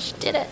She did it.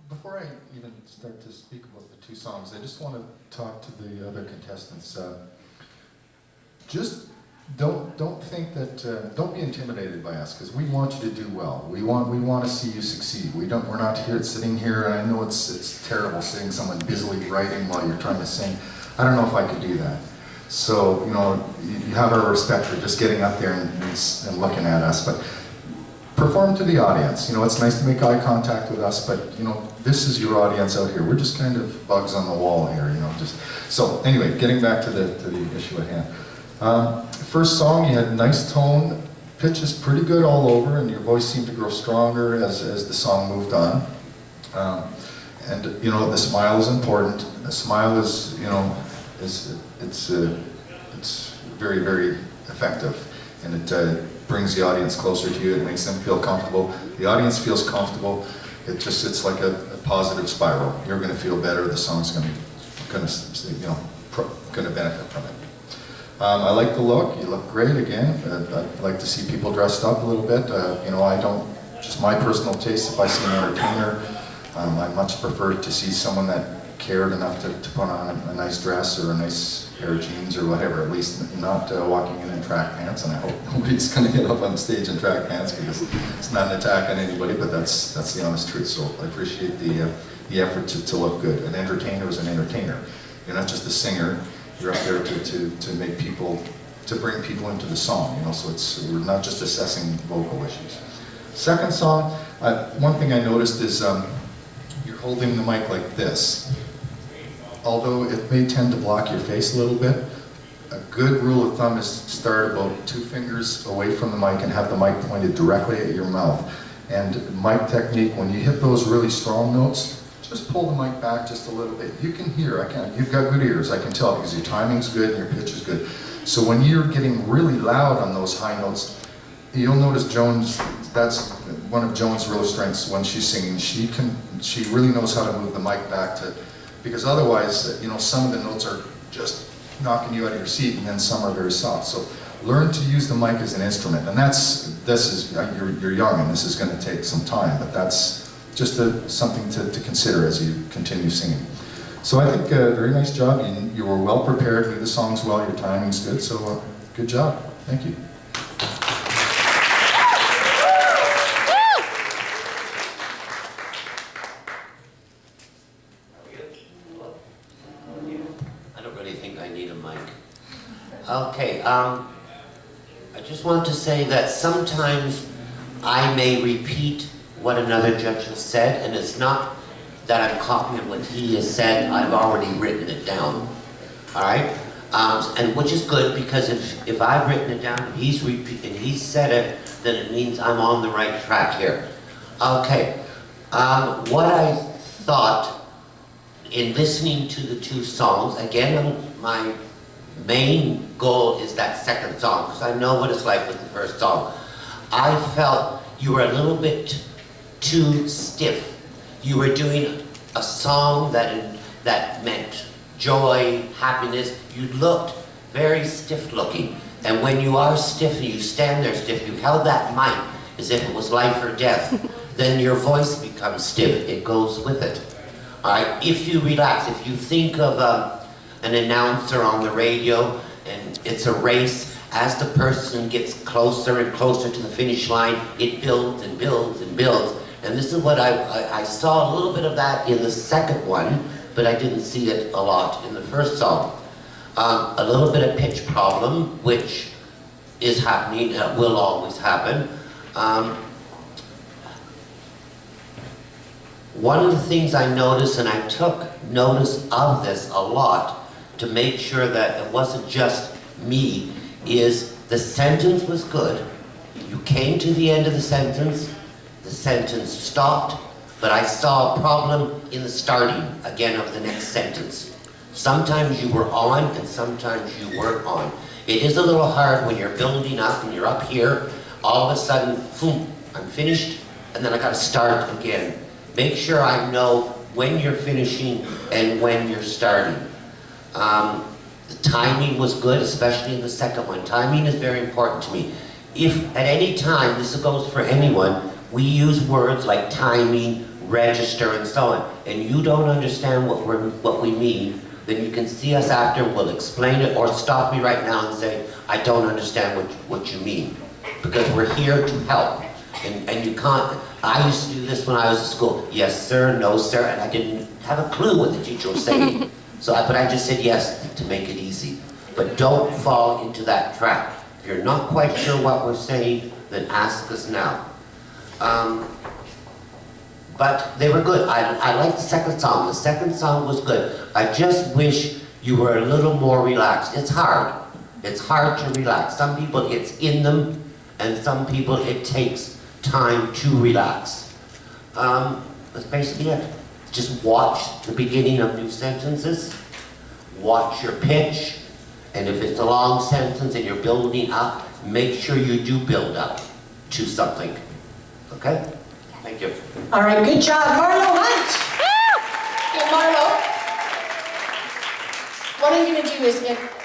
Before I even start to speak about the two songs, I just want to talk to the other contestants. Just don't think that don't be intimidated by us, because we want you to do well. We want to see you succeed. We're not here sitting here, and I know it's terrible seeing someone busily writing while you're trying to sing. I don't know if I could do that. So you have our respect for just getting up there and looking at us, but perform to the audience. It's nice to make eye contact with us, but this is your audience out here. We're just kind of bugs on the wall here, So anyway, getting back to the issue at hand. First song, you had nice tone, pitch is pretty good all over, and your voice seemed to grow stronger as the song moved on. And the smile is important. The smile is, it's very, very effective, and it brings the audience closer to you. It makes them feel comfortable. The audience feels comfortable. It's like a positive spiral. You're going to feel better. The song's going to benefit from it. I like the look. You look great again. I'd like to see people dressed up a little bit. I don't, just my personal taste, if I see an entertainer, I much prefer to see someone that cared enough to put on a nice dress or a nice pair of jeans or whatever, at least not walking in track pants, and I hope nobody's going to get up on stage in track pants, because it's not an attack on anybody, but that's the honest truth. So I appreciate the effort to look good. An entertainer is an entertainer. You're not just a singer. You're up there to make people, to bring people into the song, so we're not just assessing vocal issues. Second song, one thing I noticed is you're holding the mic like this. Although it may tend to block your face a little bit, a good rule of thumb is start about 2 fingers away from the mic and have the mic pointed directly at your mouth. And mic technique, when you hit those really strong notes, just pull the mic back just a little bit. You can hear, you've got good ears, I can tell, because your timing's good and your pitch is good. So when you're getting really loud on those high notes, you'll notice Joan's, that's one of Joan's real strengths when she's singing. She really knows how to move the mic back to, because otherwise, some of the notes are just knocking you out of your seat, and then some are very soft. So learn to use the mic as an instrument, and you're young, and this is going to take some time, but that's just something to consider as you continue singing. So I think very nice job. You were well prepared, knew the songs well, your timing's good, so good job. Thank you. I don't really think I need a mic. Okay, I just want to say that sometimes I may repeat what another judge has said, and it's not that I'm copying what he has said. I've already written it down. All right, and which is good, because if I've written it down and he's said it, then it means I'm on the right track here. Okay, what I thought in listening to the 2 songs, again, my main goal is that second song, because I know what it's like with the first song. I felt you were a little bit too stiff. You were doing a song that meant joy, happiness. You looked very stiff looking. And when you are stiff and you stand there stiff, you held that mic as if it was life or death, then your voice becomes stiff. It goes with it. All right? If you relax, if you think of an announcer on the radio and it's a race, as the person gets closer and closer to the finish line, it builds and builds and builds. And this is what I saw a little bit of that in the second one, but I didn't see it a lot in the first song. A little bit of pitch problem, which is happening, will always happen. One of the things I noticed, and I took notice of this a lot to make sure that it wasn't just me, is the sentence was good. You came to the end of the sentence stopped, but I saw a problem in the starting again of the next sentence. Sometimes you were on and sometimes you weren't on. It is a little hard when you're building up and you're up here, all of a sudden, boom, I'm finished, and then I gotta start again. Make sure I know when you're finishing and when you're starting. The timing was good, especially in the second one. Timing is very important to me. If at any time, this goes for anyone, we use words like timing, register and so on, and you don't understand what we mean, then you can see us after, we'll explain it, or stop me right now and say, I don't understand what you mean. Because we're here to help. And you can't, I used to do this when I was at school. Yes, sir, no, sir, and I didn't have a clue what the teacher was saying. But I just said yes to make it easy. But don't fall into that trap. If you're not quite sure what we're saying, then ask us now. But they were good. I liked the second song. The second song was good. I just wish you were a little more relaxed. It's hard. It's hard to relax. Some people it's in them, and some people it takes time to relax. That's basically it. Just watch the beginning of new sentences. Watch your pitch. And if it's a long sentence and you're building up, make sure you do build up to something. Okay? Thank you. All right, good job. Marlo Hunt. Okay, Marlo. What I'm going to do is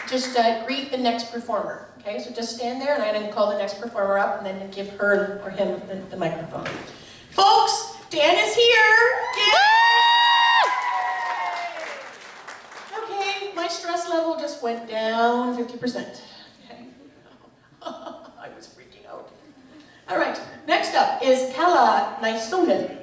just greet the next performer. Okay, so just stand there and I'm going to call the next performer up and then give her or him the microphone. Folks, Dan is here. Okay, my stress level just went down 50%. Okay. I was freaking out. All right, next up is Kala Naisonen.